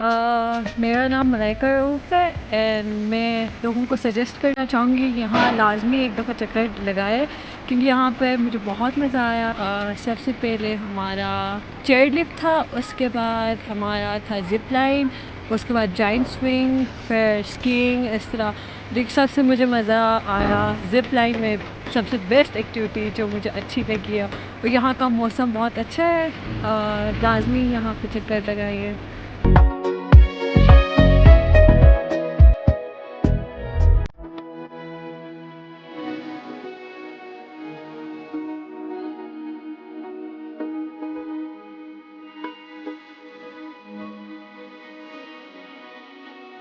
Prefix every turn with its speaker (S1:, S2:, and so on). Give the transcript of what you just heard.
S1: मेरा नाम मलाइका रऊफ़ है एंड मैं लोगों को सजेस्ट करना चाहूँगी यहाँ लाजमी एक दफ़ा चक्कर लगाए क्योंकि यहाँ पर मुझे बहुत मज़ा आया। सबसे पहले हमारा चेयर लिफ्ट था, उसके बाद हमारा था ज़िप लाइन, उसके बाद जाइंट स्विंग, फिर स्कीइंग, इस तरह रिक्शा से मुझे मज़ा आया। ज़िप लाइन में सबसे बेस्ट एक्टिविटी जो मुझे अच्छी लगी है, और यहाँ का मौसम बहुत अच्छा है। लाजमी यहाँ पे चक्कर लगाइए।